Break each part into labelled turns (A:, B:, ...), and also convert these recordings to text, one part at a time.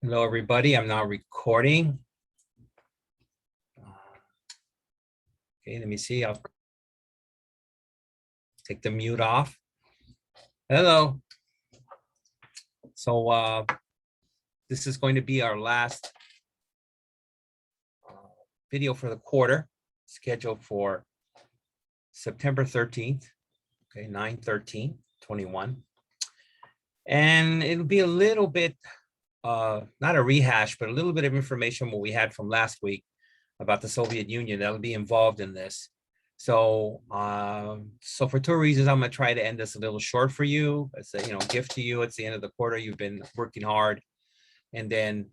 A: Hello, everybody. I'm now recording. Okay, let me see. I'll take the mute off. Hello. So this is going to be our last video for the quarter, scheduled for September 13th, okay, 9/13/21. And it'll be a little bit, not a rehash, but a little bit of information what we had from last week about the Soviet Union that'll be involved in this. So for two reasons, I'm going to try to end this a little short for you. It's a gift to you. It's the end of the quarter. You've been working hard, and then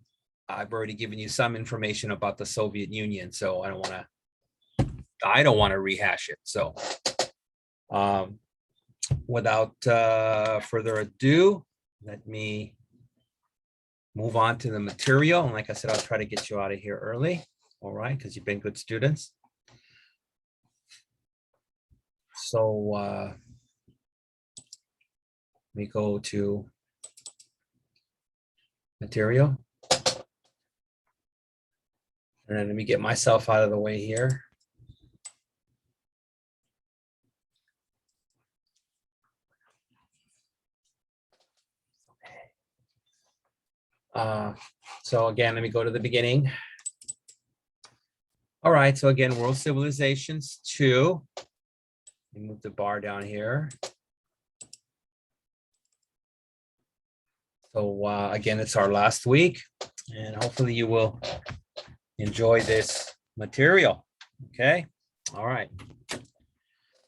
A: I've already given you some information about the Soviet Union. So I don't want to rehash it. So without further ado, let me move on to the material. And like I said, I'll try to get you out of here early. All right, because you've been good students. So let me go to material. And then let me get myself out of the way here. So again, let me go to the beginning. All right, so again, World Civilizations 2. Let me move the bar down here. So again, it's our last week, and hopefully you will enjoy this material. Okay, all right.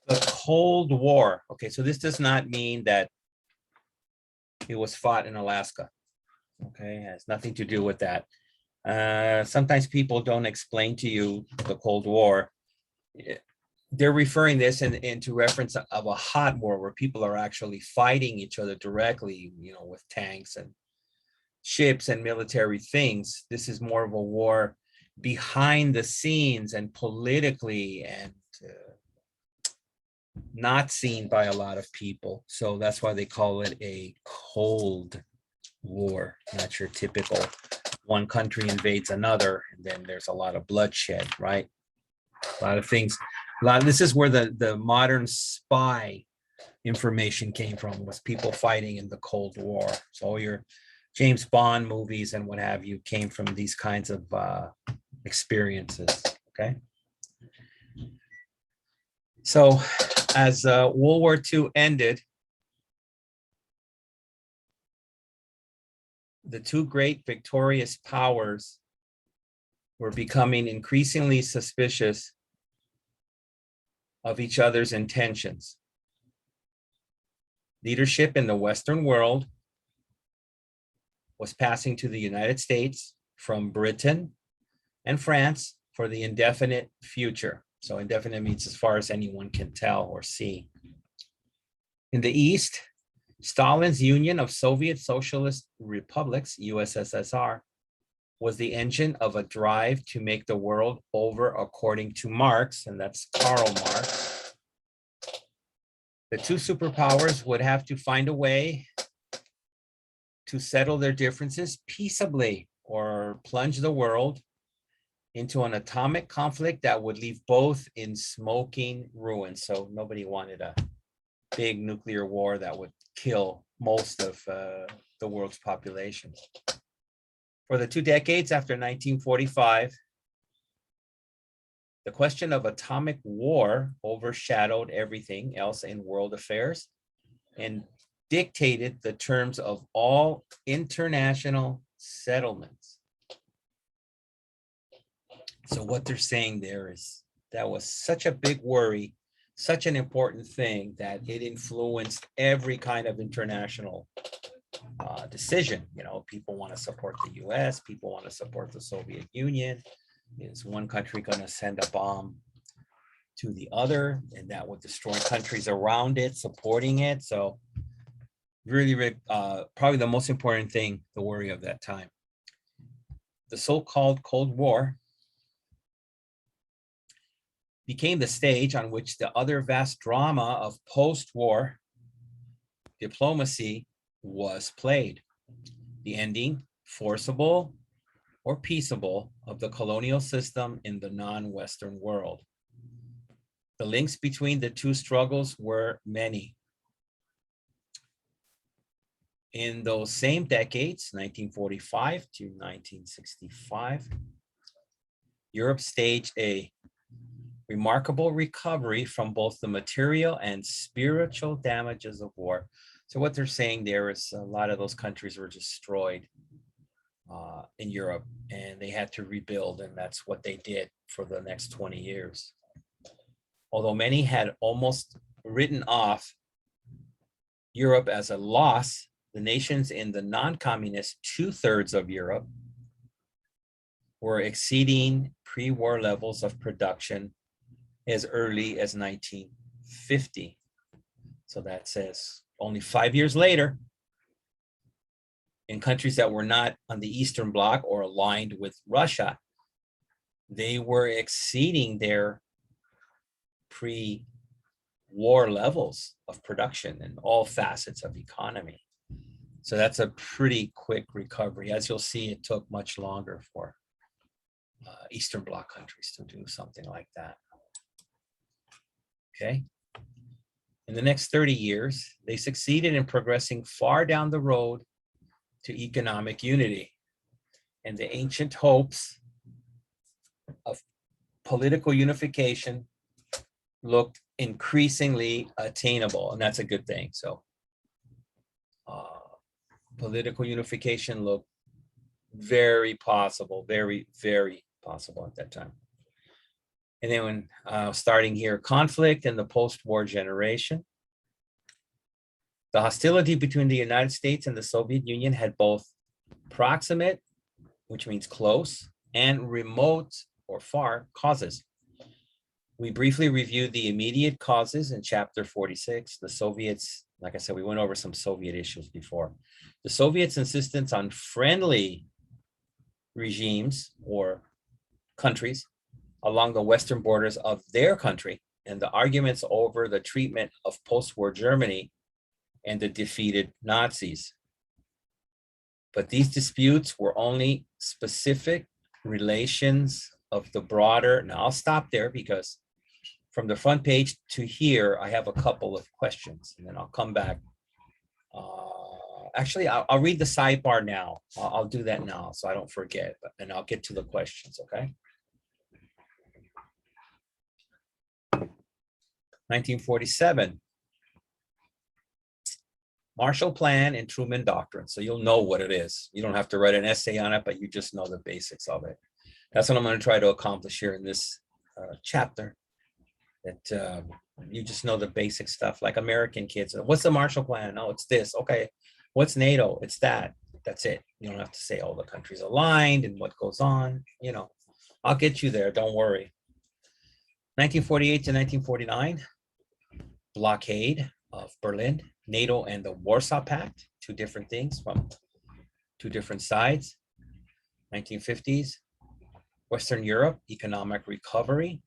A: The Cold War. Okay, so this does not mean that it was fought in Alaska. Okay, it has nothing to do with that. Sometimes people don't explain to you the Cold War. They're referring this into reference of a hot war where people are actually fighting each other directly, with tanks and ships and military things. This is more of a war behind the scenes and politically and not seen by a lot of people. So that's why they call it a Cold War, not your typical one country invades another and then there's a lot of bloodshed, right? A lot of things. This is where the modern spy information came from, was people fighting in the Cold War. So all your James Bond movies and what have you came from these kinds of experiences. Okay. So as World War II ended, the two great victorious powers were becoming increasingly suspicious of each other's intentions. Leadership in the Western world was passing to the United States from Britain and France for the indefinite future. So indefinite means as far as anyone can tell or see. In the East, Stalin's Union of Soviet Socialist Republics, USSR, was the engine of a drive to make the world over according to Marx, and that's Karl Marx. The two superpowers would have to find a way to settle their differences peaceably or plunge the world into an atomic conflict that would leave both in smoking ruins. So nobody wanted a big nuclear war that would kill most of the world's population. For the 2 decades after 1945, the question of atomic war overshadowed everything else in world affairs and dictated the terms of all international settlements. So what they're saying there is that was such a big worry, such an important thing, that it influenced every kind of international decision. People want to support the US, people want to support the Soviet Union. Is one country going to send a bomb to the other, and that would destroy countries around it supporting it? So really, probably the most important thing, the worry of that time. The so-called Cold War became the stage on which the other vast drama of post-war diplomacy was played. The ending forcible or peaceable, of the colonial system in the non-Western world. The links between the two struggles were many. In those same decades, 1945 to 1965, Europe staged a remarkable recovery from both the material and spiritual damages of war. So what they're saying there is a lot of those countries were destroyed in Europe, and they had to rebuild, and that's what they did for the next 20 years. Although many had almost written off Europe as a loss, the nations in the non-communist two-thirds of Europe were exceeding pre-war levels of production as early as 1950. So that says only 5 years later, in countries that were not on the Eastern Bloc or aligned with Russia, they were exceeding their pre-war levels of production in all facets of economy. So that's a pretty quick recovery. As you'll see, it took much longer for Eastern Bloc countries to do something like that. Okay. In the next 30 years, they succeeded in progressing far down the road to economic unity, and the ancient hopes of political unification looked increasingly attainable, and that's a good thing. So political unification looked very possible, very, very possible at that time. And then when starting here, conflict in the post-war generation. The hostility between the United States and the Soviet Union had both proximate, which means close, and remote or far causes. We briefly reviewed the immediate causes in chapter 46. The Soviets, like I said, we went over some Soviet issues before. The Soviets' insistence on friendly regimes or countries along the western borders of their country, and the arguments over the treatment of post-war Germany and the defeated Nazis. But these disputes were only specific relations of the broader. Now I'll stop there because from the front page to here, I have a couple of questions, and then I'll come back. Actually, I'll read the sidebar now. I'll do that now so I don't forget, and I'll get to the questions, okay? 1947. Marshall Plan and Truman Doctrine. So you'll know what it is. You don't have to write an essay on it, but you just know the basics of it. That's what I'm going to try to accomplish here in this chapter. That you just know the basic stuff, like American kids. What's the Marshall Plan? Oh, it's this. Okay. What's NATO? It's that. That's it. You don't have to say all the countries aligned and what goes on. You know, I'll get you there. Don't worry. 1948 to 1949, blockade of Berlin, NATO and the Warsaw Pact, two different things from two different sides. 1950s, Western Europe, economic recovery,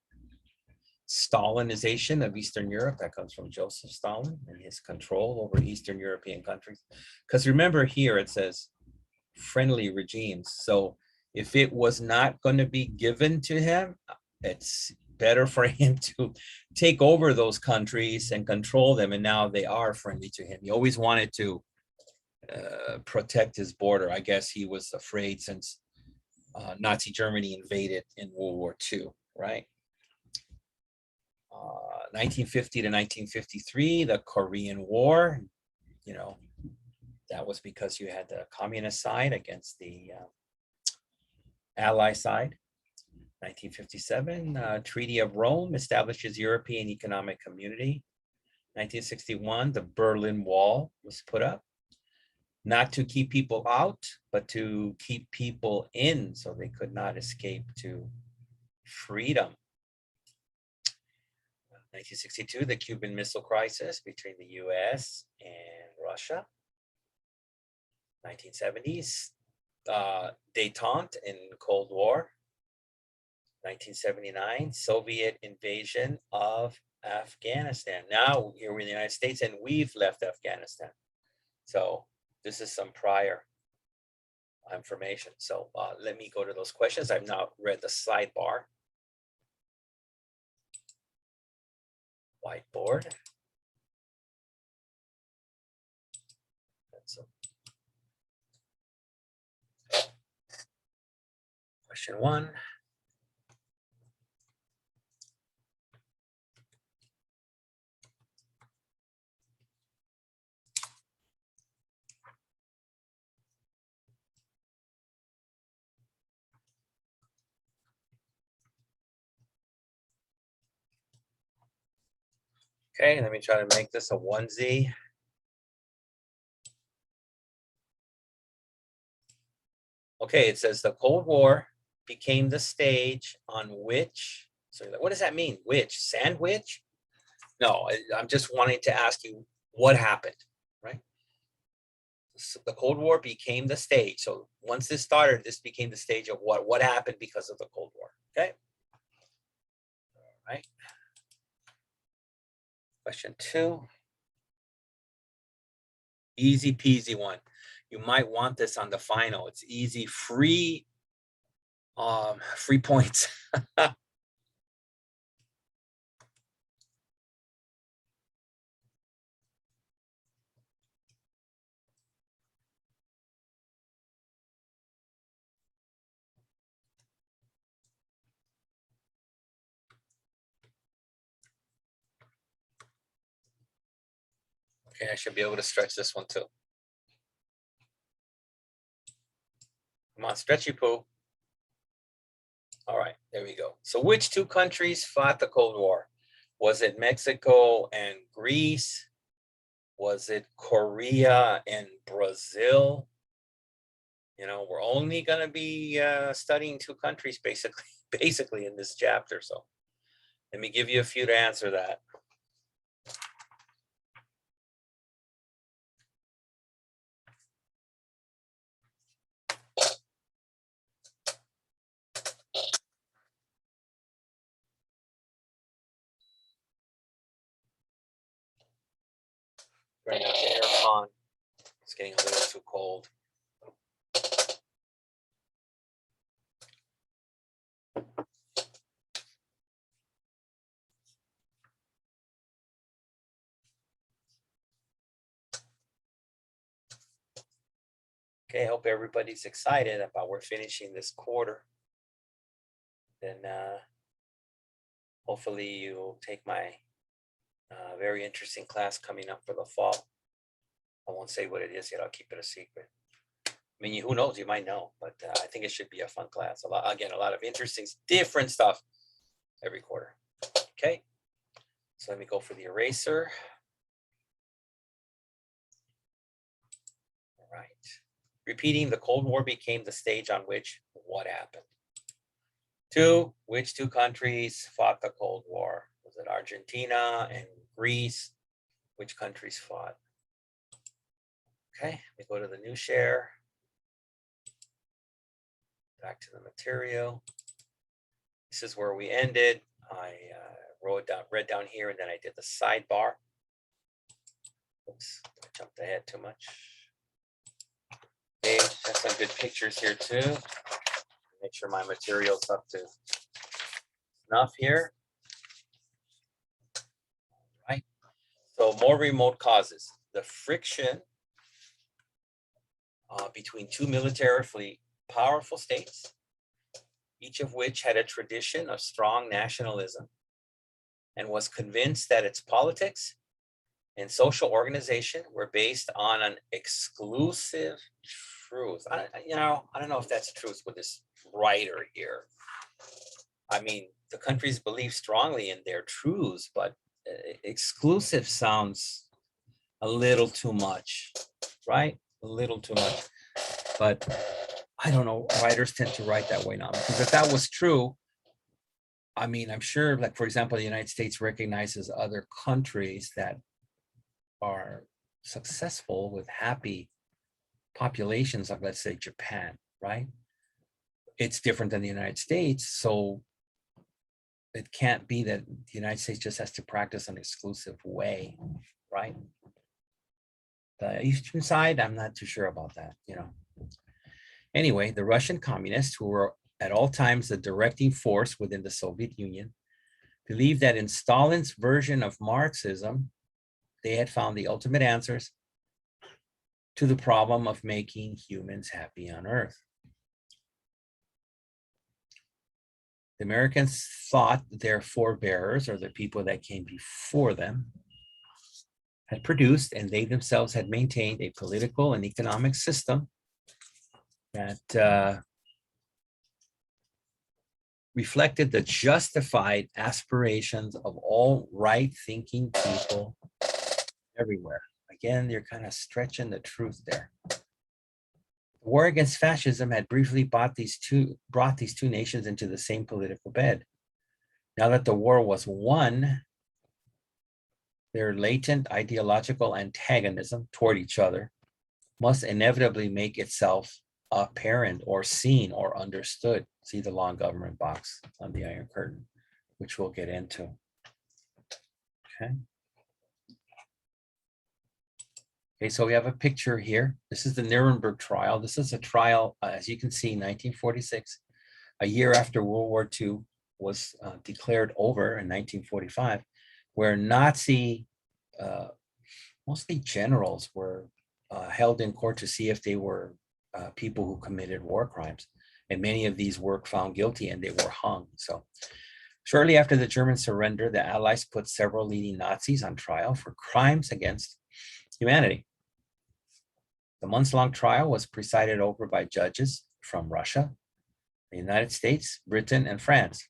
A: Stalinization of Eastern Europe. That comes from Joseph Stalin and his control over Eastern European countries. Because remember here, it says friendly regimes. So if it was not going to be given to him, it's better for him to take over those countries and control them. And now they are friendly to him. He always wanted to protect his border. I guess he was afraid since Nazi Germany invaded in World War II, right? 1950 to 1953, the Korean War, you know, that was because you had the communist side against the ally side. 1957, Treaty of Rome establishes European Economic Community. 1961, the Berlin Wall was put up, not to keep people out, but to keep people in so they could not escape to freedom. 1962, the Cuban Missile Crisis between the US and Russia. 1970s, détente in Cold War. 1979, Soviet invasion of Afghanistan. Now here we're in the United States and we've left Afghanistan. So this is some prior information. So let me go to those questions. I've now read the sidebar. Whiteboard. So, question 1. Okay, let me try to make this a onesie. Okay, it says the Cold War became the stage on which, so what does that mean? Which? Sandwich? No, I'm just wanting to ask you what happened, right? So the Cold War became the stage. So once this started, this became the stage of what happened because of the Cold War, okay? All right. Question 2. Easy peasy one. You might want this on the final. It's easy, free points. Okay, I should be able to stretch this one too. Come on, stretchy poo. All right, there we go. So which 2 countries fought the Cold War? Was it Mexico and Greece? Was it Korea and Brazil? You know, we're only going to be studying 2 countries basically in this chapter. So let me give you a few to answer that. Bring out the air con. It's getting a little too cold. Okay, I hope everybody's excited about we're finishing this quarter. Then hopefully you'll take my very interesting class coming up for the fall. I won't say what it is yet. I'll keep it a secret. I mean, who knows? You might know, but I think it should be a fun class. A lot of interesting, different stuff every quarter. Okay, so let me go for the eraser. All right. Repeating, the Cold War became the stage on which what happened? 2, which 2 countries fought the Cold War? Was it Argentina and Greece? Which countries fought? Okay, we go to the new share. Back to the material. This is where we ended. I read down here, and then I did the sidebar. Oops, I jumped ahead too much. Okay, have some good pictures here too. Make sure my material's up to snuff here. All right. So more remote causes. The friction between 2 militarily powerful states, each of which had a tradition of strong nationalism and was convinced that its politics and social organization were based on an exclusive truth. I don't know if that's truth with this writer here. I mean, the countries believe strongly in their truths, but exclusive sounds a little too much, right? A little too much. But I don't know, writers tend to write that way now, because if that was true, I mean, I'm sure, like, for example, the United States recognizes other countries that are successful with happy populations, like, let's say, Japan, right? It's different than the United States, so it can't be that the United States just has to practice an exclusive way, right? The Eastern side, I'm not too sure about that, Anyway, the Russian communists, who were at all times the directing force within the Soviet Union, believed that in Stalin's version of Marxism, they had found the ultimate answers to the problem of making humans happy on Earth. The Americans thought their forebears, or the people that came before them, had produced, and they themselves had maintained, a political and economic system that reflected the justified aspirations of all right-thinking people everywhere. Again, you're kind of stretching the truth there. The war against fascism had briefly brought these two nations into the same political bed. Now that the war was won, their latent ideological antagonism toward each other must inevitably make itself apparent or seen or understood. See the long government box on the Iron Curtain, which we'll get into. Okay. Okay, so we have a picture here. This is the Nuremberg Trial. This is a trial, as you can see, 1946, a year after World War II was declared over in 1945, where Nazi, mostly generals, were held in court to see if they were people who committed war crimes. And many of these were found guilty and they were hung. So shortly after the German surrender, the Allies put several leading Nazis on trial for crimes against humanity. The months-long trial was presided over by judges from Russia, the United States, Britain, and France.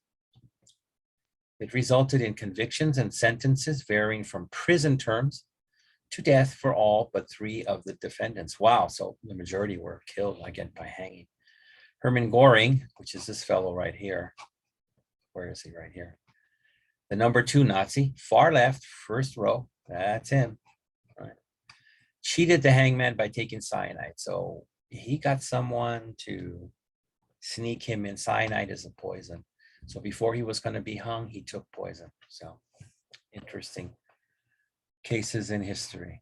A: It resulted in convictions and sentences varying from prison terms to death for all but 3 of the defendants. Wow, so the majority were killed, again, by hanging. Hermann Göring, which is this fellow right here. Where is he? Right here. The number 2 Nazi, far left, first row, that's him. Right. Cheated the hangman by taking cyanide. So he got someone to sneak him in. Cyanide is a poison. So before he was going to be hung, he took poison. So interesting cases in history.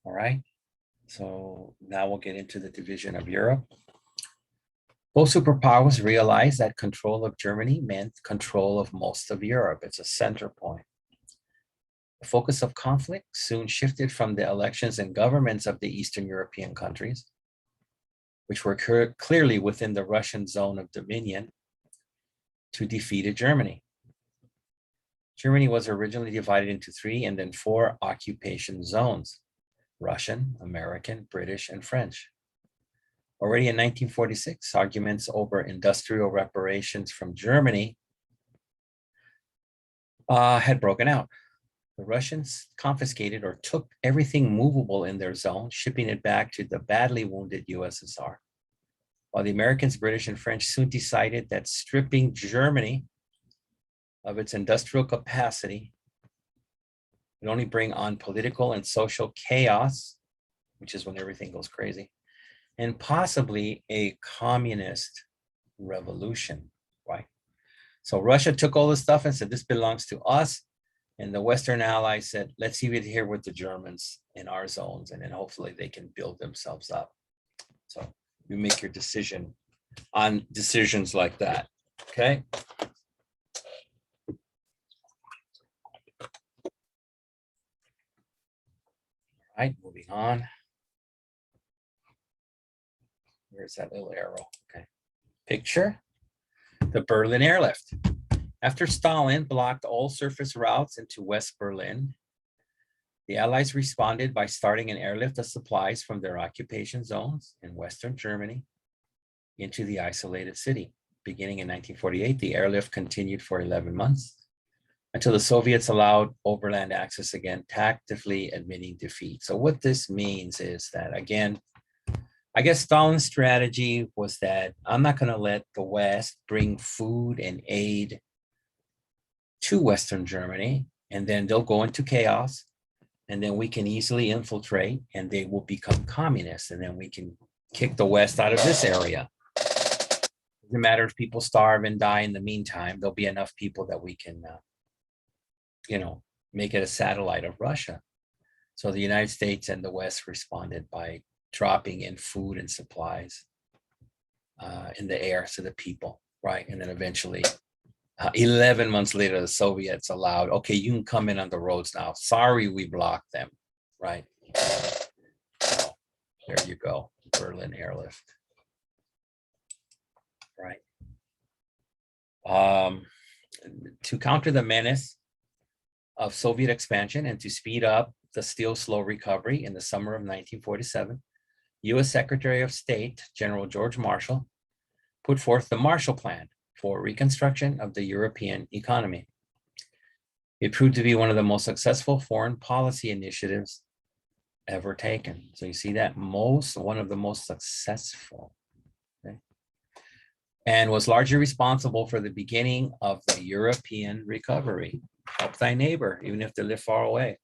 A: All right. So now we'll get into the division of Europe. Both superpowers realized that control of Germany meant control of most of Europe. It's a center point. The focus of conflict soon shifted from the elections and governments of the Eastern European countries, which were clearly within the Russian zone of dominion, to defeated Germany. Germany was originally divided into 3 and then 4 occupation zones: Russian, American, British, and French. Already in 1946, arguments over industrial reparations from Germany had broken out. The Russians confiscated or took everything movable in their zone, shipping it back to the badly wounded USSR. While the Americans, British, and French soon decided that stripping Germany of its industrial capacity would only bring on political and social chaos, which is when everything goes crazy, and possibly a communist revolution, right? So Russia took all this stuff and said, this belongs to us. And the Western allies said, let's leave it here with the Germans in our zones, and then hopefully they can build themselves up. So you make your decision on decisions like that, okay? All right, moving on. Where's that little arrow? Okay. Picture the Berlin airlift. After Stalin blocked all surface routes into West Berlin, the Allies responded by starting an airlift of supplies from their occupation zones in Western Germany into the isolated city. Beginning in 1948, the airlift continued for 11 months until the Soviets allowed overland access again, tactically admitting defeat. So what this means is that, again, I guess Stalin's strategy was that I'm not going to let the West bring food and aid to Western Germany, and then they'll go into chaos, and then we can easily infiltrate, and they will become communists, and then we can kick the West out of this area. Doesn't matter if people starve and die in the meantime, there'll be enough people that we can, make it a satellite of Russia. So the United States and the West responded by dropping in food and supplies in the air to the people, right? And then eventually, 11 months later, the Soviets allowed, okay, you can come in on the roads now. Sorry, we blocked them, right? So there you go, Berlin airlift, right? To counter the menace of Soviet expansion and to speed up the still slow recovery in the summer of 1947, U.S. Secretary of State, General George Marshall, put forth the Marshall Plan for reconstruction of the European economy. It proved to be one of the most successful foreign policy initiatives ever taken. So you see that one of the most successful, okay? And was largely responsible for the beginning of the European recovery. Help thy neighbor, even if they live far away.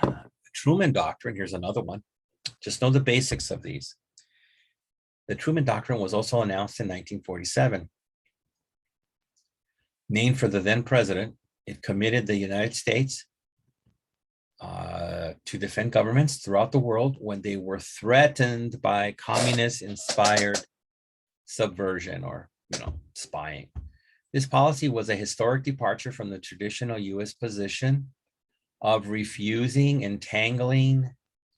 A: The Truman Doctrine, here's another one. Just know the basics of these. The Truman Doctrine was also announced in 1947. Named for the then president, it committed the United States to defend governments throughout the world when they were threatened by communist-inspired subversion or, spying. This policy was a historic departure from the traditional U.S. position of refusing entangling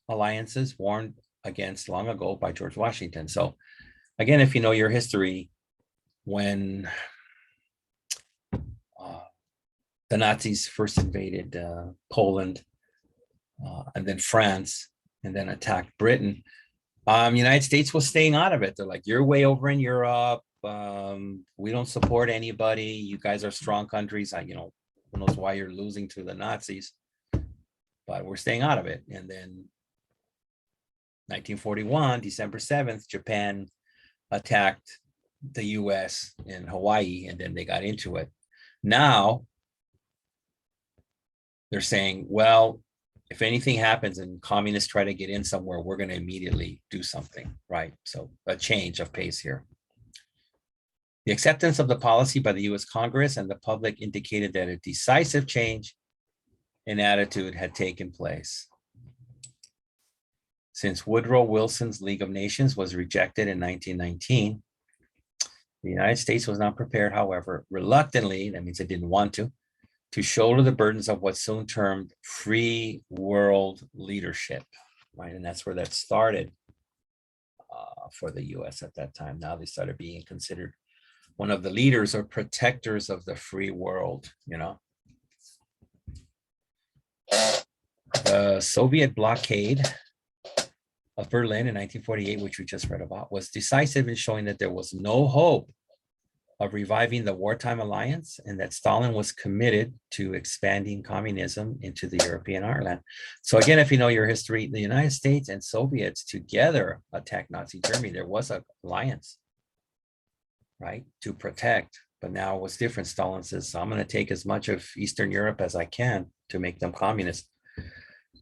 A: alliances warned against long ago by George Washington. So again, if you know your history, when the Nazis first invaded Poland and then France and then attacked Britain, United States was staying out of it. They're like, you're way over in Europe. We don't support anybody. You guys are strong countries. Who knows why you're losing to the Nazis, but we're staying out of it. And then 1941, December 7th, Japan attacked the US in Hawaii, and then they got into it. Now they're saying, well, if anything happens and communists try to get in somewhere, we're going to immediately do something, right? So a change of pace here. The acceptance of the policy by the US Congress and the public indicated that a decisive change in attitude had taken place. Since Woodrow Wilson's League of Nations was rejected in 1919, the United States was not prepared, however, reluctantly, that means it didn't want to shoulder the burdens of what's soon termed free world leadership, right? And that's where that started for the US at that time. Now they started being considered one of the leaders or protectors of the free world, The Soviet blockade of Berlin in 1948, which we just read about, was decisive in showing that there was no hope of reviving the wartime alliance and that Stalin was committed to expanding communism into the European heartland. So again, if you know your history, the United States and Soviets together attacked Nazi Germany. There was an alliance, right, to protect. But now what's different? Stalin says, so I'm going to take as much of Eastern Europe as I can to make them communist.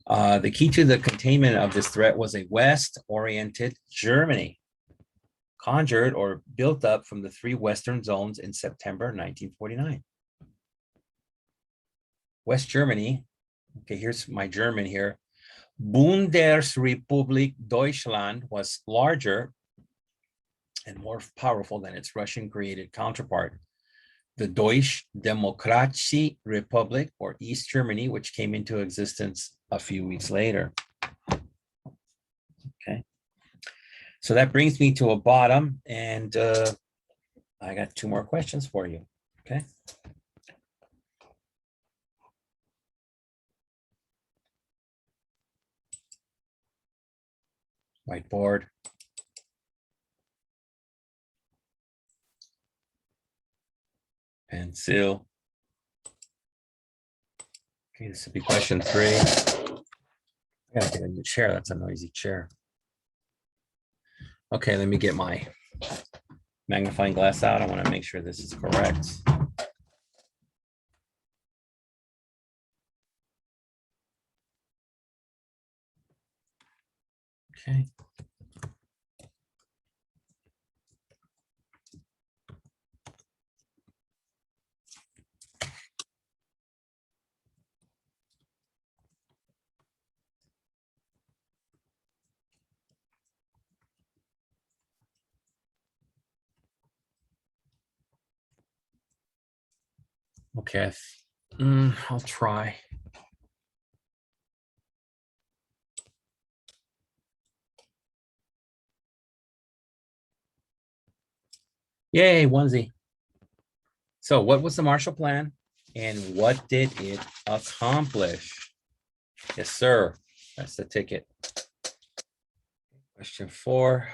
A: The key to the containment of this threat was a West-oriented Germany, conjured or built up from the three Western zones in September 1949. West Germany, okay, here's my German here. Bundesrepublik Deutschland was larger and more powerful than its Russian-created counterpart, the Deutsche Demokratische Republik, or East Germany, which came into existence a few weeks later. Okay. So that brings me to a bottom, and I got two more questions for you, okay? Whiteboard. Pencil. Okay, this will be question 3. I gotta get a new chair, that's a noisy chair. Okay, let me get my magnifying glass out. I want to make sure this is correct. Okay. Okay, I'll try. Yay, onesie. So what was the Marshall Plan and what did it accomplish? Yes, sir. That's the ticket. Question 4.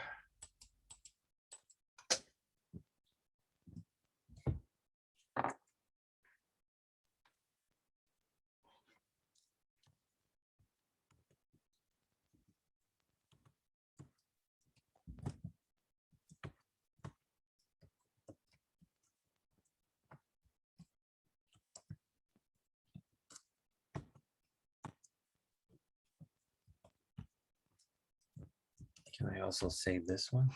A: Can I also save this one?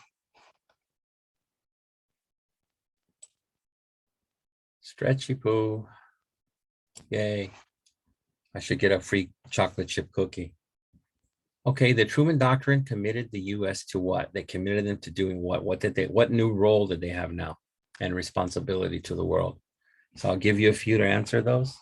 A: Stretchy poo. Yay. I should get a free chocolate chip cookie. Okay, the Truman Doctrine committed the US to what? They committed them to doing what? What new role did they have now and responsibility to the world? So I'll give you a few to answer those.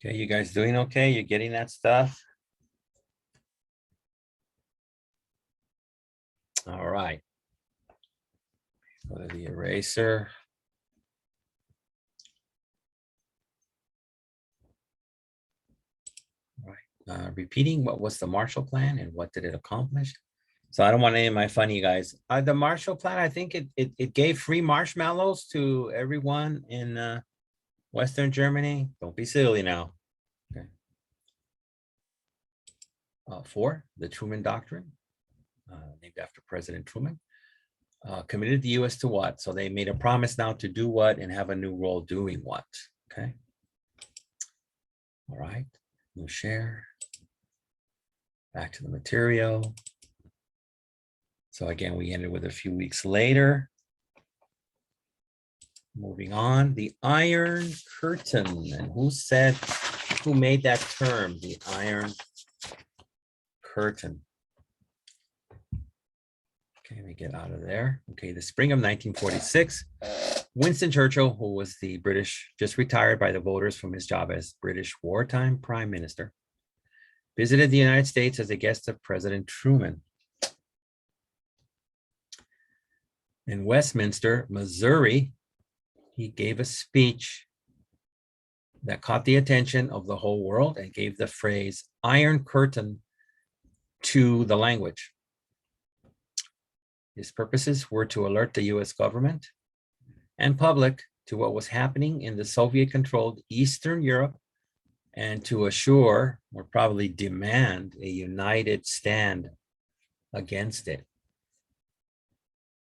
A: Okay, you guys doing okay? You're getting that stuff? All right. Go to the eraser. All right. Repeating, what was the Marshall Plan and what did it accomplish? So I don't want any of my funny guys. The Marshall Plan, I think it gave free marshmallows to everyone in Western Germany. Don't be silly now. Okay. 4, the Truman Doctrine, named after President Truman. Committed the US to what? So they made a promise now to do what and have a new role doing what. Okay. All right. New share. Back to the material. So again, we ended with a few weeks later. Moving on, the Iron Curtain. And who made that term, the Iron Curtain? Okay, let me get out of there. Okay, the spring of 1946, Winston Churchill, who was the British, just retired by the voters from his job as British wartime prime minister, visited the United States as a guest of President Truman. In Westminster, Missouri, he gave a speech that caught the attention of the whole world and gave the phrase Iron Curtain to the language. His purposes were to alert the US government and public to what was happening in the Soviet-controlled Eastern Europe and to assure, or probably demand, a united stand against it.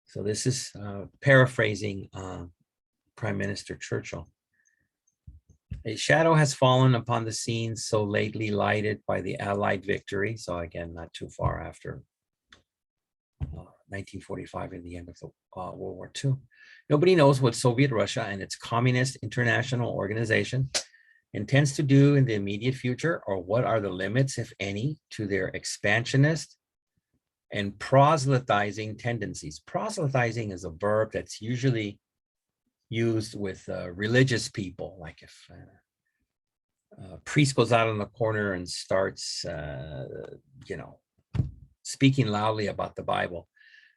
A: So this is paraphrasing Prime Minister Churchill. A shadow has fallen upon the scene so lately lighted by the Allied victory. So again, not too far after 1945 and the end of the World War II. Nobody knows what Soviet Russia and its Communist International Organization intends to do in the immediate future, or what are the limits, if any, to their expansionist and proselytizing tendencies. Proselytizing is a verb that's usually used with religious people, like if a priest goes out on the corner and starts, speaking loudly about the Bible,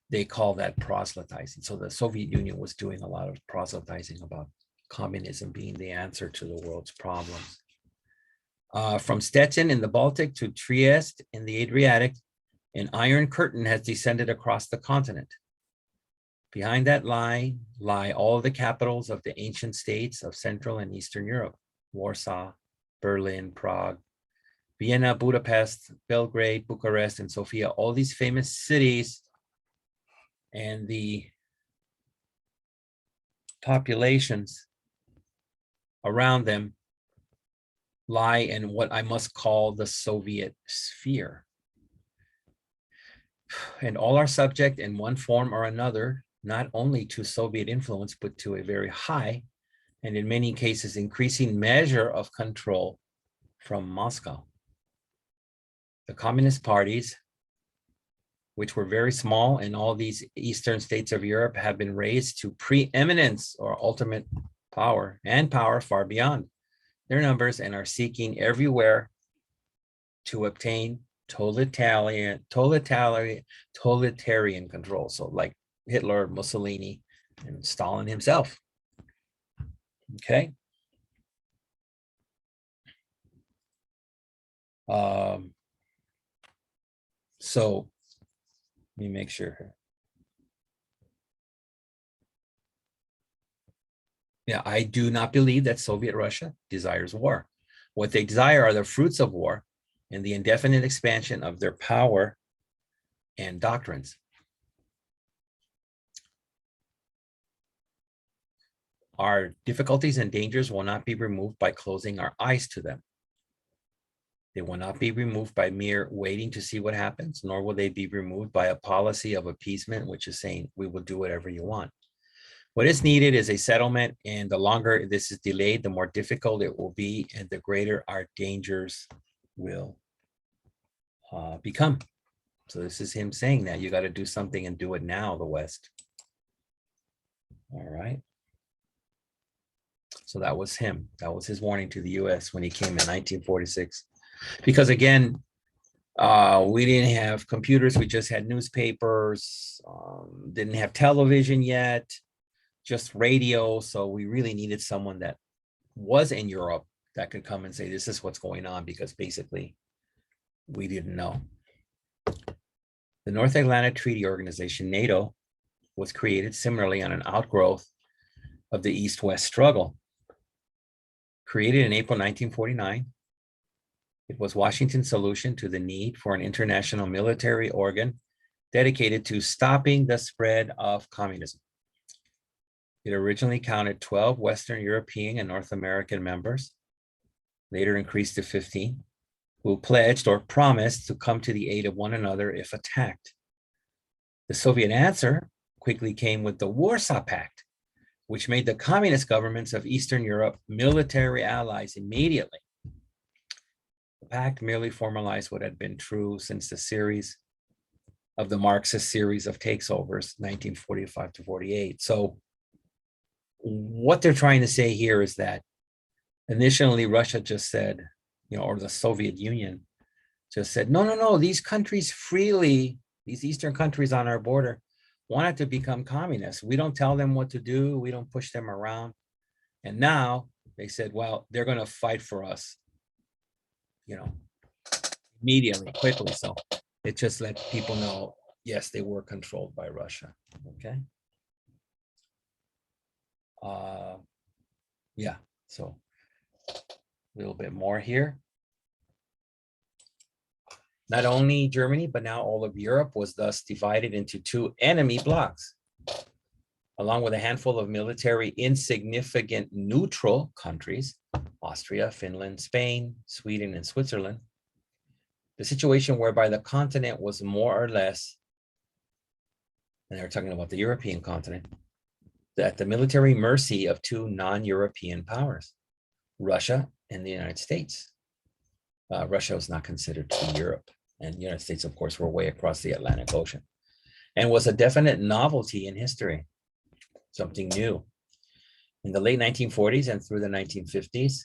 A: they call that proselytizing. So the Soviet Union was doing a lot of proselytizing about communism being the answer to the world's problems. From Stettin in the Baltic to Trieste in the Adriatic, an iron curtain has descended across the continent. Behind that line lie all the capitals of the ancient states of Central and Eastern Europe: Warsaw, Berlin, Prague, Vienna, Budapest, Belgrade, Bucharest, and Sofia. All these famous cities and the populations around them lie in what I must call the Soviet sphere. And all are subject in one form or another, not only to Soviet influence, but to a very high, and in many cases, increasing measure of control from Moscow. The communist parties, which were very small in all these eastern states of Europe, have been raised to preeminence or ultimate power, and power far beyond their numbers, and are seeking everywhere to obtain totalitarian control. So like Hitler, Mussolini, and Stalin himself. Okay. So let me make sure here. Yeah, I do not believe that Soviet Russia desires war. What they desire are the fruits of war and the indefinite expansion of their power and doctrines. Our difficulties and dangers will not be removed by closing our eyes to them. They will not be removed by mere waiting to see what happens, nor will they be removed by a policy of appeasement, which is saying, we will do whatever you want. What is needed is a settlement, and the longer this is delayed, the more difficult it will be, and the greater our dangers will become. So this is him saying that you got to do something and do it now, the West. All right. So that was him. That was his warning to the US when he came in 1946. Because again, we didn't have computers. We just had newspapers, didn't have television yet, just radio. So we really needed someone that was in Europe that could come and say, this is what's going on, because basically we didn't know. The North Atlantic Treaty Organization, NATO, was created similarly on an outgrowth of the East-West struggle. Created in April 1949, it was Washington's solution to the need for an international military organ dedicated to stopping the spread of communism. It originally counted 12 Western European and North American members, later increased to 15, who pledged or promised to come to the aid of one another if attacked. The Soviet answer quickly came with the Warsaw Pact, which made the communist governments of Eastern Europe military allies immediately. The pact merely formalized what had been true since the series of the Marxist series of takeovers, 1945 to 48. So what they're trying to say here is that initially Russia just said, or the Soviet Union just said, no, these countries freely, these Eastern countries on our border, wanted to become communists. We don't tell them what to do. We don't push them around. And now they said, well, they're going to fight for us, immediately, quickly. So it just let people know, yes, they were controlled by Russia. Okay. Yeah, so a little bit more here. Not only Germany, but now all of Europe was thus divided into two enemy blocs. Along with a handful of military insignificant neutral countries, Austria, Finland, Spain, Sweden, and Switzerland, the situation whereby the continent was more or less, and they're talking about the European continent, at the military mercy of two non-European powers, Russia and the United States. Russia was not considered to be Europe, and the United States, of course, were way across the Atlantic Ocean, and was a definite novelty in history, something new. In the late 1940s and through the 1950s,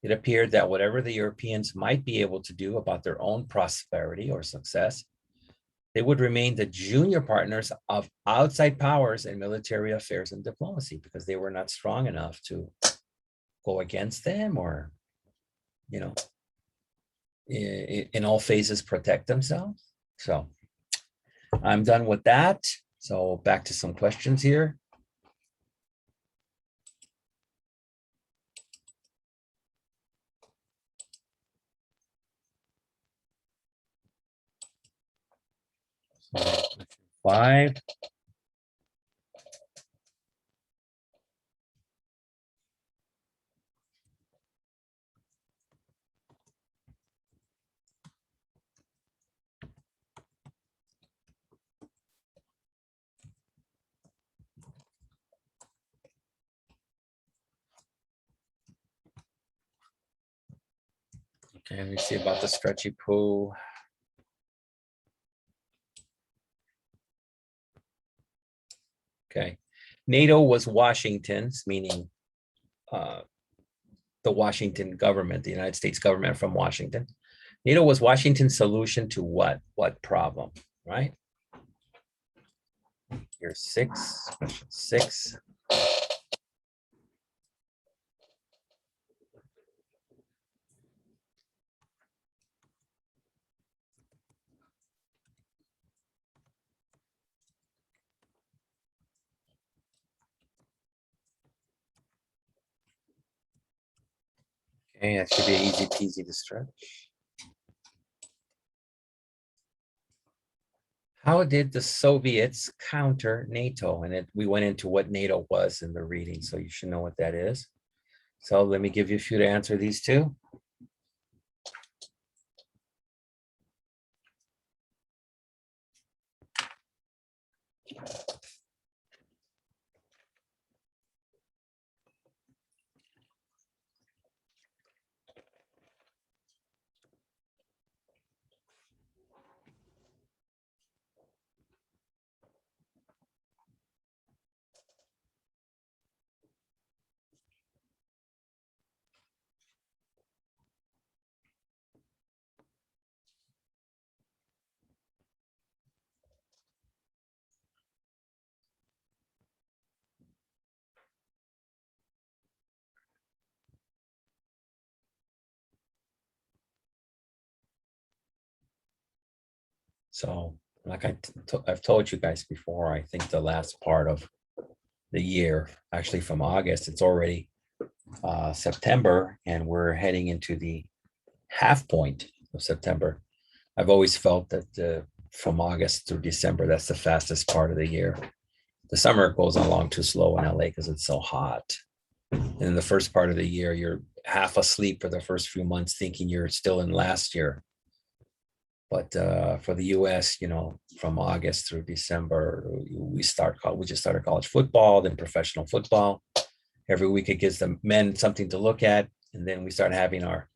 A: it appeared that whatever the Europeans might be able to do about their own prosperity or success, they would remain the junior partners of outside powers in military affairs and diplomacy, because they were not strong enough to go against them or you know, in all phases protect themselves. So I'm done with that. So back to some questions here. So, question 5. Okay, let me see about the stretchy poo. Okay, NATO was Washington's, meaning the Washington government, the United States government from Washington. NATO was Washington's solution to what? What problem, right? Here's 6, question 6. Okay, that should be easy peasy to stretch. How did the Soviets counter NATO? And we went into what NATO was in the reading, so you should know what that is. So let me give you a few to answer these two. So like I've told you guys before, I think the last part of the year, actually from August, it's already September, and we're heading into the half point of September. I've always felt that from August through December, that's the fastest part of the year. The summer goes along too slow in LA because it's so hot. And in the first part of the year, you're half asleep for the first few months, thinking you're still in last year. But for the U.S., from August through December, we just started college football, then professional football. Every week it gives the men something to look at, and then we start having our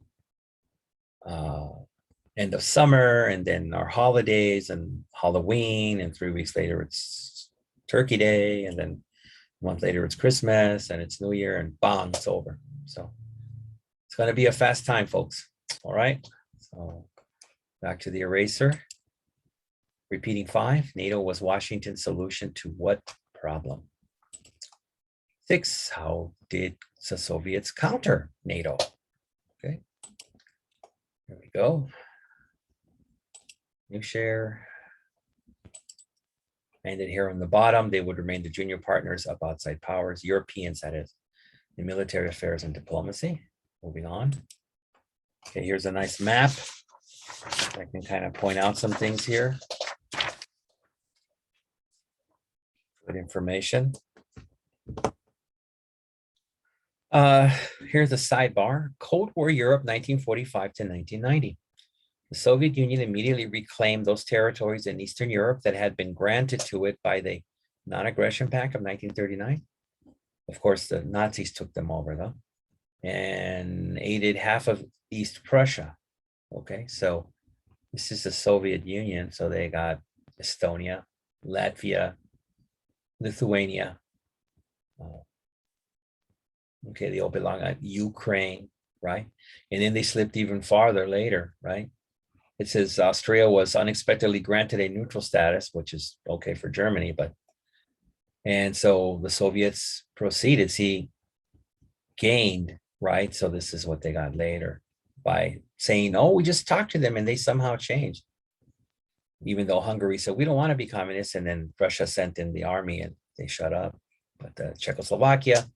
A: end of summer, and then our holidays and Halloween, and 3 weeks later it's Turkey Day, and then a month later it's Christmas, and it's New Year, and bang, it's over. So it's going to be a fast time, folks. All right. So back to the eraser. Repeating 5, NATO was Washington's solution to what problem? 6, how did the Soviets counter NATO? Okay, there we go. New share. And then here on the bottom, they would remain the junior partners of outside powers, Europeans, that is, in military affairs and diplomacy. Moving on. Okay, here's a nice map. I can kind of point out some things here. Good information. Here's a sidebar. Cold War Europe, 1945 to 1990. The Soviet Union immediately reclaimed those territories in Eastern Europe that had been granted to it by the Non-Aggression Pact of 1939. Of course, the Nazis took them over, though, and aided half of East Prussia. Okay, so this is the Soviet Union. So they got Estonia, Latvia, Lithuania. Okay, they all belong at Ukraine, right? And then they slipped even farther later, right? It says Austria was unexpectedly granted a neutral status, which is okay for Germany, and so the Soviets proceeded, gained, right? So this is what they got later. by saying, oh, we just talked to them and they somehow changed. Even though Hungary said, we don't want to be communist. And then Russia sent in the army and they shut up. But Czechoslovakia,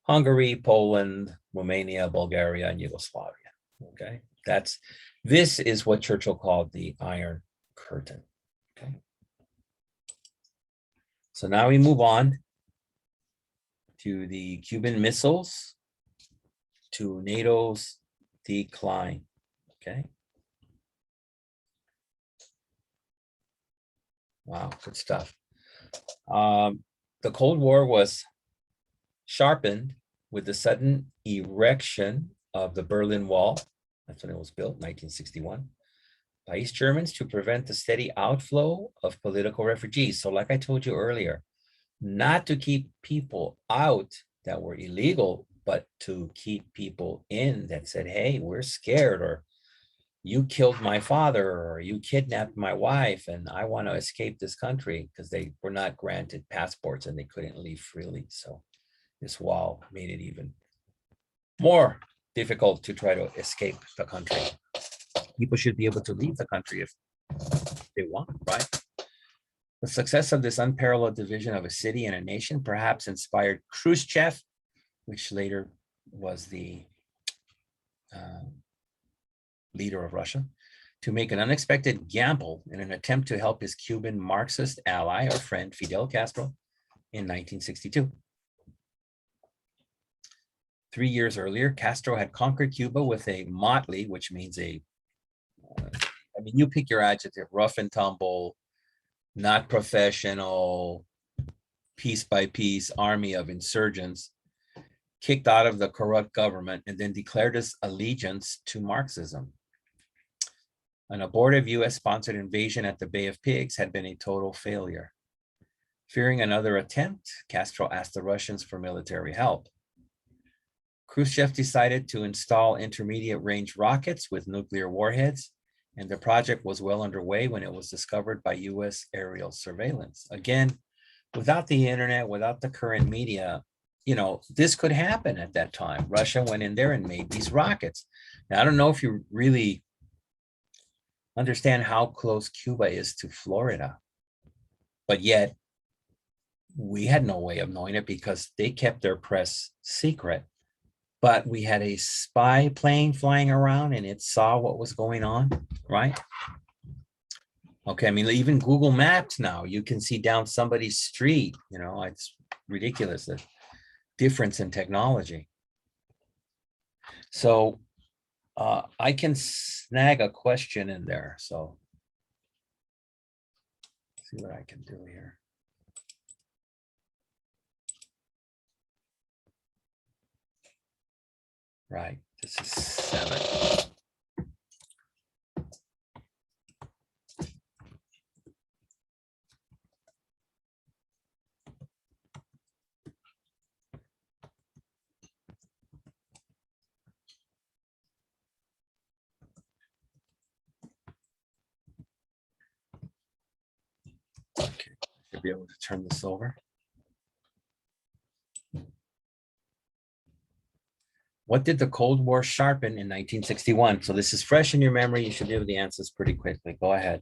A: Hungary, Poland, Romania, Bulgaria, and Yugoslavia. Okay, this is what Churchill called the Iron Curtain. Okay. So now we move on to the Cuban missiles, to NATO's decline. Okay. Wow, good stuff. The Cold War was sharpened with the sudden erection of the Berlin Wall. That's when it was built, 1961, by East Germans to prevent the steady outflow of political refugees. So like I told you earlier, not to keep people out that were illegal, but to keep people in that said, hey, we're scared, or you killed my father, or you kidnapped my wife, and I want to escape this country, because they were not granted passports and they couldn't leave freely. So this wall made it even more difficult to try to escape the country. People should be able to leave the country if they want, right? The success of this unparalleled division of a city and a nation perhaps inspired Khrushchev, which later was the leader of Russia, to make an unexpected gamble in an attempt to help his Cuban Marxist ally or friend Fidel Castro in 1962. 3 years earlier, Castro had conquered Cuba with a motley, which means you pick your adjective, rough and tumble, not professional, piece by piece army of insurgents, kicked out of the corrupt government, and then declared his allegiance to Marxism. An abortive US-sponsored invasion at the Bay of Pigs had been a total failure. Fearing another attempt, Castro asked the Russians for military help. Khrushchev decided to install intermediate-range rockets with nuclear warheads, and the project was well underway when it was discovered by US aerial surveillance. Again, without the internet, without the current media, this could happen at that time. Russia went in there and made these rockets. Now, I don't know if you really understand how close Cuba is to Florida, but yet we had no way of knowing it because they kept their press secret. But we had a spy plane flying around and it saw what was going on, right? Okay, even Google Maps now, you can see down somebody's street, it's ridiculous, the difference in technology. So I can snag a question in there. So let's see what I can do here. Right, this is 7. Okay, should be able to turn this over. What did the Cold War sharpen in 1961? So this is fresh in your memory. You should be able to answer this pretty quickly. Go ahead.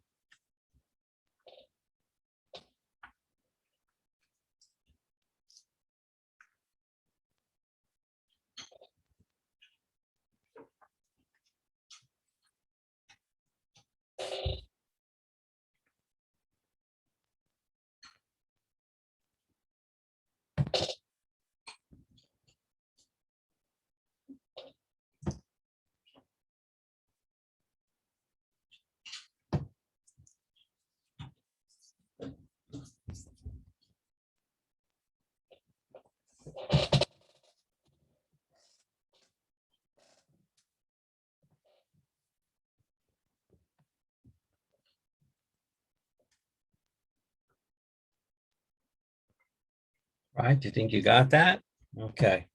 A: Right, do you think you got that? Okay.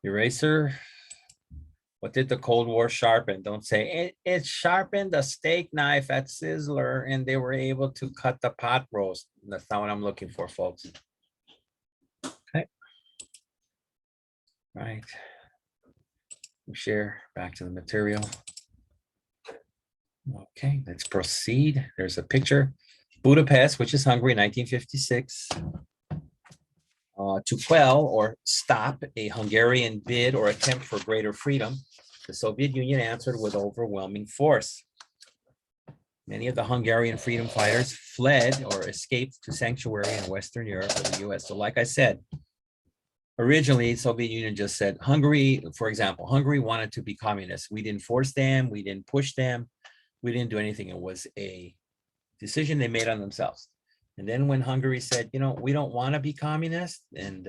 A: Eraser. What did the Cold War sharpen? Don't say it sharpened a steak knife at Sizzler and they were able to cut the pot roast. That's not what I'm looking for, folks. Okay. Right. Share back to the material. Okay, let's proceed. There's a picture. Budapest, which is Hungary, 1956. To quell or stop a Hungarian bid or attempt for greater freedom, the Soviet Union answered with overwhelming force. Many of the Hungarian freedom fighters fled or escaped to sanctuary in Western Europe or the US. So like I said, originally, the Soviet Union just said, Hungary, for example, Hungary wanted to be communist. We didn't force them. We didn't push them. We didn't do anything. It was a decision they made on themselves. And then when Hungary said, you know, we don't want to be communist and,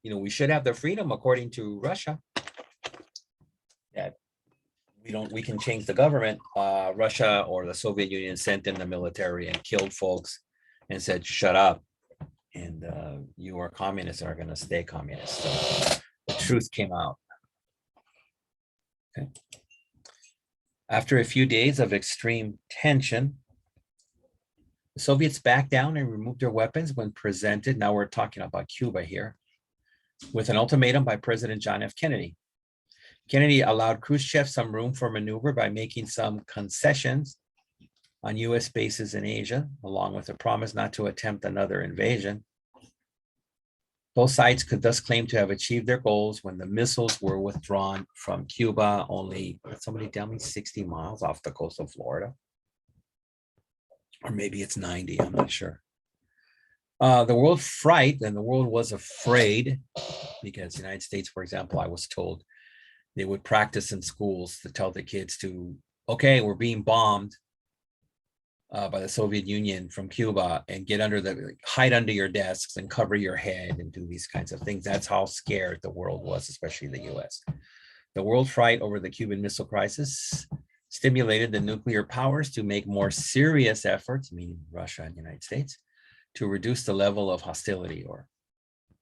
A: you know, we should have the freedom according to Russia, that we can change the government, Russia or the Soviet Union sent in the military and killed folks and said, shut up. And you are communists are going to stay communist. So the truth came out. Okay. After a few days of extreme tension, the Soviets backed down and removed their weapons when presented, now we're talking about Cuba here, with an ultimatum by President John F. Kennedy. Kennedy allowed Khrushchev some room for maneuver by making some concessions on US bases in Asia, along with a promise not to attempt another invasion. Both sides could thus claim to have achieved their goals when the missiles were withdrawn from Cuba, only, somebody tell me, 60 miles off the coast of Florida. Or maybe it's 90, I'm not sure. The world fright, and the world was afraid, because the United States, for example, I was told they would practice in schools to tell the kids to, okay, we're being bombed by the Soviet Union from Cuba, and get under hide under your desks and cover your head and do these kinds of things. That's how scared the world was, especially the US. The world fright over the Cuban Missile Crisis stimulated the nuclear powers to make more serious efforts, meaning Russia and the United States, to reduce the level of hostility or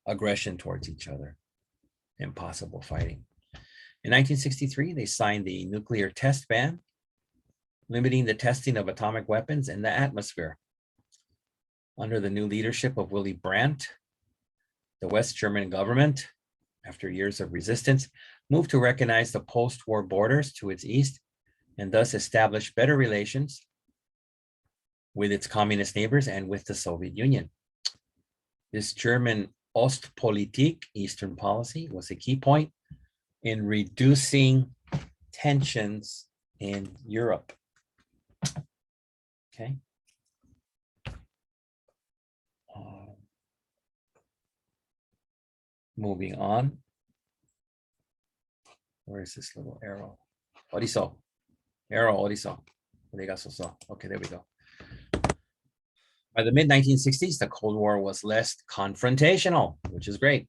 A: aggression towards each other and possible fighting. In 1963, they signed the nuclear test ban, limiting the testing of atomic weapons in the atmosphere. Under the new leadership of Willy Brandt, the West German government, after years of resistance, moved to recognize the post-war borders to its east and thus establish better relations with its communist neighbors and with the Soviet Union. This German Ostpolitik, Eastern policy, was a key point in reducing tensions in Europe. Okay. Moving on. Where is this little arrow? Orizo. Arrow, Orizo. Okay, there we go. By the mid-1960s, the Cold War was less confrontational, which is great,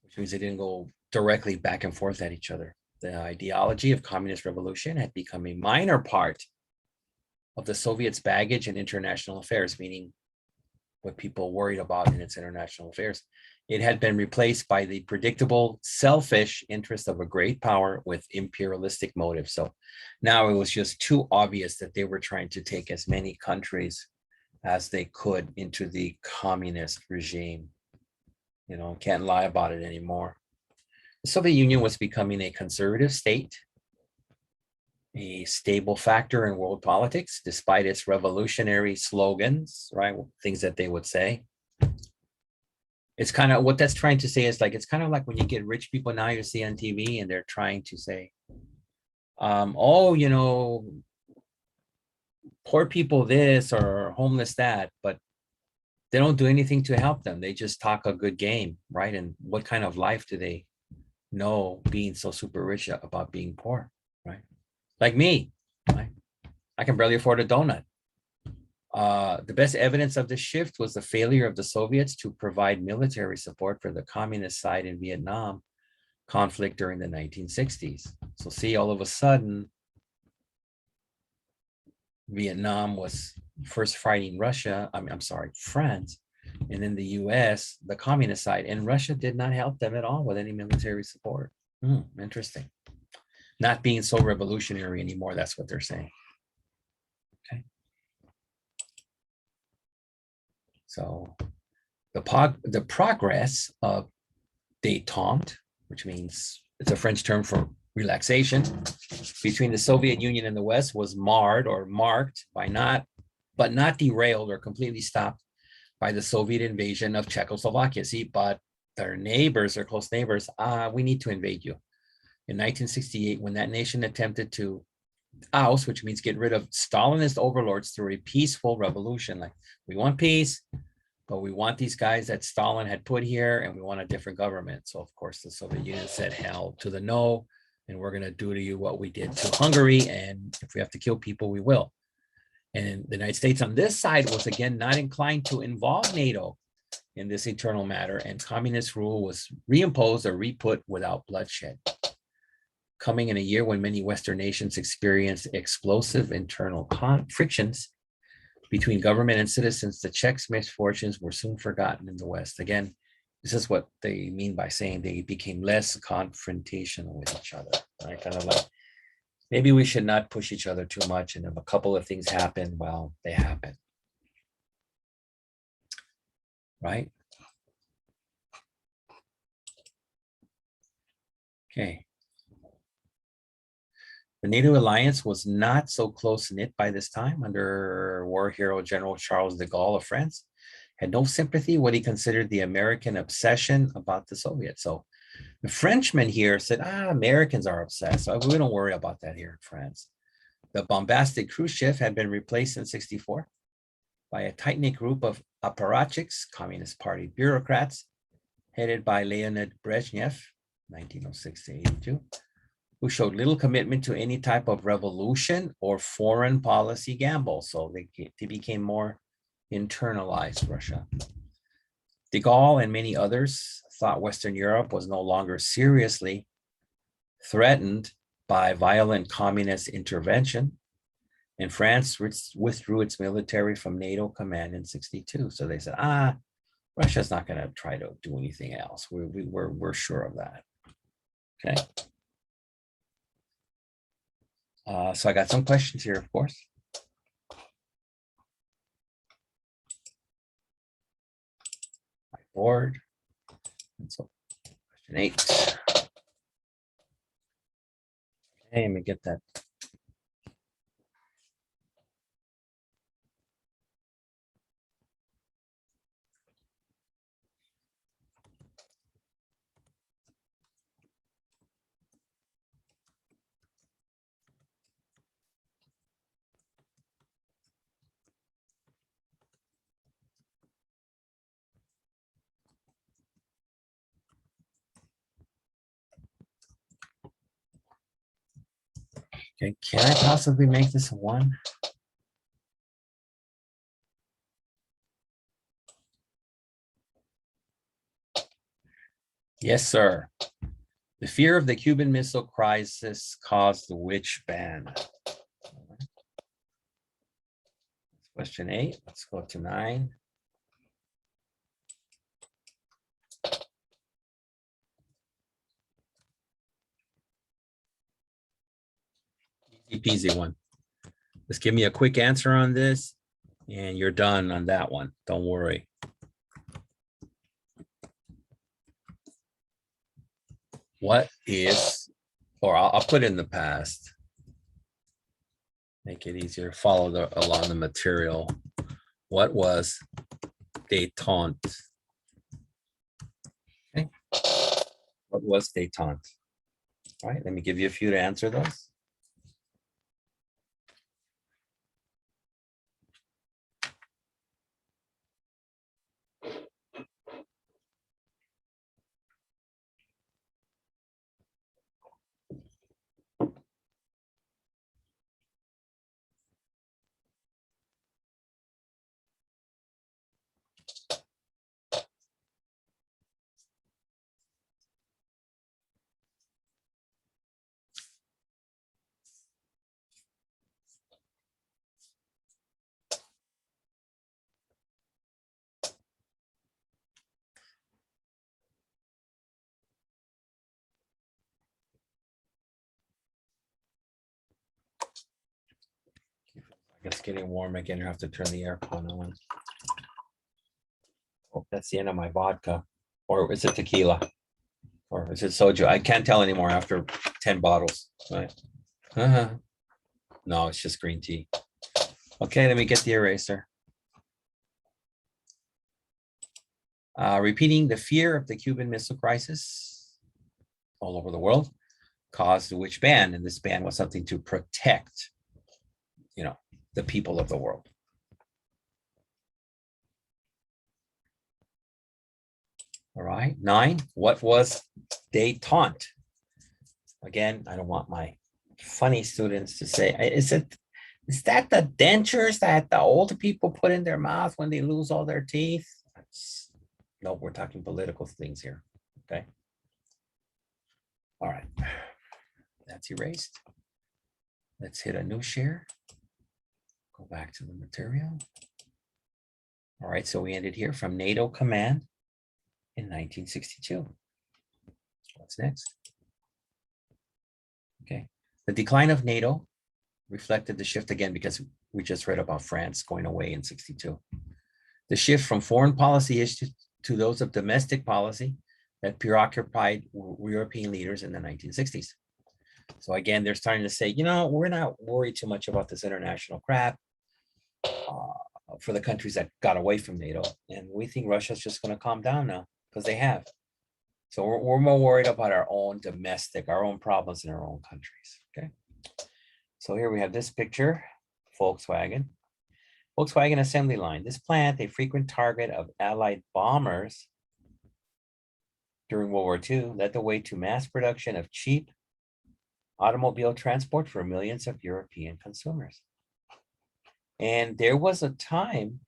A: which means they didn't go directly back and forth at each other. The ideology of communist revolution had become a minor part of the Soviets' baggage in international affairs, meaning what people worried about in its international affairs. It had been replaced by the predictable, selfish interest of a great power with imperialistic motives. So now it was just too obvious that they were trying to take as many countries as they could into the communist regime. You know, can't lie about it anymore. The Soviet Union was becoming a conservative state, a stable factor in world politics, despite its revolutionary slogans, right? Things that they would say. It's kind of what that's trying to say is like, it's kind of like when you get rich people now you see on TV and they're trying to say, oh, you know, poor people this or homeless that, but they don't do anything to help them. They just talk a good game, right? And what kind of life do they know being so super rich about being poor, right? Like me, right? I can barely afford a donut. The best evidence of this shift was the failure of the Soviets to provide military support for the communist side in Vietnam conflict during the 1960s. So see, all of a sudden, Vietnam was first fighting Russia, I'm sorry, France, and then the US, the communist side, and Russia did not help them at all with any military support. Interesting. Not being so revolutionary anymore, that's what they're saying. Okay. So the progress of détente, which means it's a French term for relaxation, between the Soviet Union and the West was marred or marked by not derailed or completely stopped by the Soviet invasion of Czechoslovakia. See, but their neighbors, their close neighbors, we need to invade you. In 1968, when that nation attempted to oust, which means get rid of Stalinist overlords through a peaceful revolution, like we want peace, but we want these guys that Stalin had put here, and we want a different government. So of course the Soviet Union said hell to the no, and we're going to do to you what we did to Hungary, and if we have to kill people, we will. And the United States on this side was again not inclined to involve NATO in this internal matter, and communist rule was reimposed or re-put without bloodshed. Coming in a year when many Western nations experienced explosive internal frictions between government and citizens, the Czechs' misfortunes were soon forgotten in the West. Again, this is what they mean by saying they became less confrontational with each other, right? Kind of like, maybe we should not push each other too much, and if a couple of things happen, well, they happen, right? Okay. The NATO alliance was not so close-knit by this time under war hero General Charles de Gaulle of France, had no sympathy what he considered the American obsession about the Soviets. So the Frenchmen here said, Americans are obsessed, so we don't worry about that here in France. The bombastic Khrushchev had been replaced in '64 by a tight-knit group of apparatchiks, Communist Party bureaucrats, headed by Leonid Brezhnev, 1906 to 82, who showed little commitment to any type of revolution or foreign policy gamble. So they became more internalized, Russia. De Gaulle and many others thought Western Europe was no longer seriously threatened by violent communist intervention, and France withdrew its military from NATO command in '62. So they said, Russia's not going to try to do anything else. We're sure of that. Okay. So I got some questions here, of course. My board. And so question 8. Okay, let me get that. Okay, can I possibly make this a 1? Yes, sir. The fear of the Cuban Missile Crisis caused the which ban? Question 8. Let's go to 9. Easy peasy one. Just give me a quick answer on this, and you're done on that one. Don't worry. What is, or I'll put in the past. Make it easier. Follow along the material. What was détente? Okay. What was détente? All right, let me give you a few to answer those. It's getting warm again. I have to turn the aircon on. Oh, that's the end of my vodka. Or is it tequila? Or is it soju? I can't tell anymore after 10 bottles. Right. No, it's just green tea. Okay, let me get the eraser. Repeating the fear of the Cuban Missile Crisis all over the world caused which ban? And this ban was something to protect, the people of the world. All right, 9, what was détente? Again, I don't want my funny students to say, is that the dentures that the older people put in their mouth when they lose all their teeth? No, we're talking political things here, okay? All right, that's erased. Let's hit a new share. Go back to the material. All right, so we ended here from NATO command in 1962. What's next? Okay, the decline of NATO reflected the shift again because we just read about France going away in 62. The shift from foreign policy issues to those of domestic policy that preoccupied European leaders in the 1960s. So again, they're starting to say, we're not worried too much about this international crap for the countries that got away from NATO. And we think Russia's just going to calm down now because they have. So we're more worried about our own problems in our own countries, okay? So here we have this picture, Volkswagen assembly line. This plant, a frequent target of Allied bombers during World War II, led the way to mass production of cheap automobile transport for millions of European consumers. And there was a time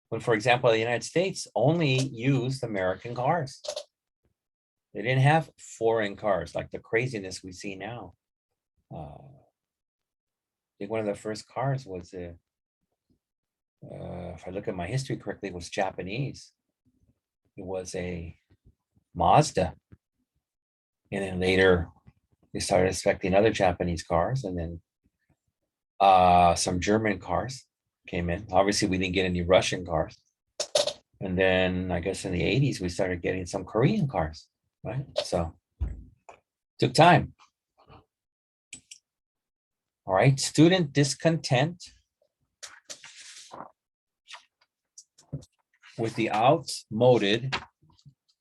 A: when, for example, the United States only used American cars. They didn't have foreign cars like the craziness we see now. I think one of the first cars was, if I look at my history correctly, it was Japanese. It was a Mazda. And then later, they started expecting other Japanese cars, and then some German cars came in. Obviously, we didn't get any Russian cars. And then I guess in the 80s, we started getting some Korean cars, right? So took time. All right, student discontent with the outmoded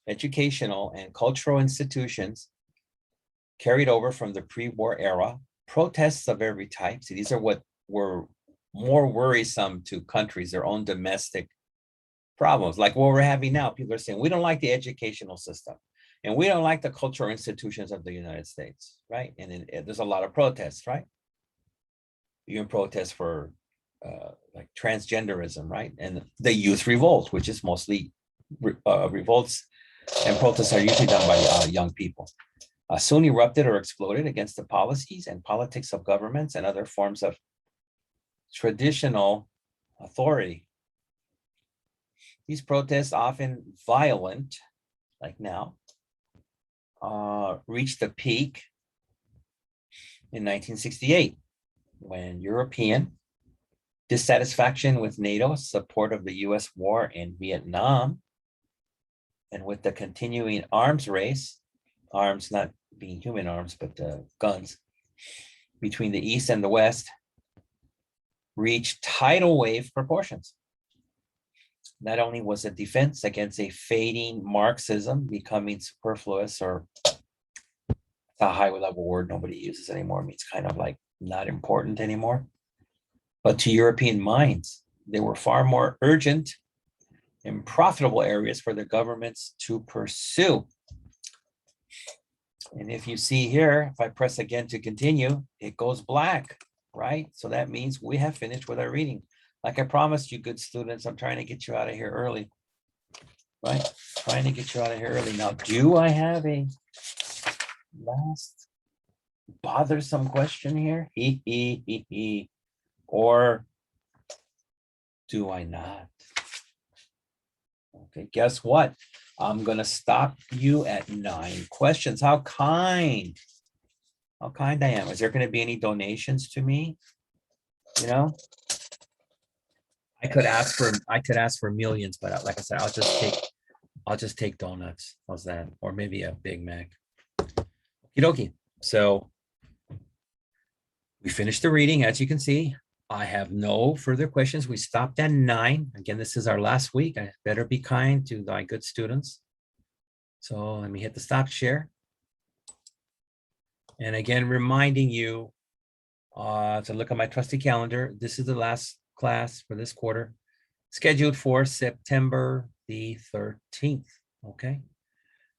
A: educational and cultural institutions carried over from the pre-war era, protests of every type. See, these are what were more worrisome to countries, their own domestic problems. Like what we're having now, people are saying, we don't like the educational system and we don't like the cultural institutions of the United States, right? And there's a lot of protests, right? You can protest for like transgenderism, right? And the youth revolt, which is mostly revolts and protests are usually done by young people. Soon erupted or exploded against the policies and politics of governments and other forms of traditional authority. These protests, often violent, like now, reached a peak in 1968, when European dissatisfaction with NATO, support of the US war in Vietnam, and with the continuing arms race, arms not being human arms, but guns, between the East and the West, reached tidal wave proportions. Not only was a defense against a fading Marxism becoming superfluous, or a high level word nobody uses anymore, it means kind of like not important anymore, but to European minds, there were far more urgent and profitable areas for the governments to pursue. And if you see here, if I press again to continue, it goes black, right? So that means we have finished with our reading. Like I promised you, good students, I'm trying to get you out of here early, right? Trying to get you out of here early. Now, do I have a last bothersome question here? Or do I not? Okay, guess what? I'm going to stop you at 9 questions. How kind I am. Is there going to be any donations to me? You know, I could ask for millions, but like I said, I'll just take donuts. How's that? Or maybe a Big Mac. Okie dokie. So we finished the reading, as you can see. I have no further questions. We stopped at 9. Again, this is our last week. I better be kind to thy good students. So let me hit the stop share. And again, reminding you to look at my trusty calendar. This is the last class for this quarter, scheduled for September the 13th. Okay.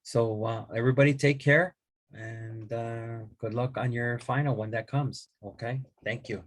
A: So everybody take care and good luck on your final when that comes. Okay. Thank you.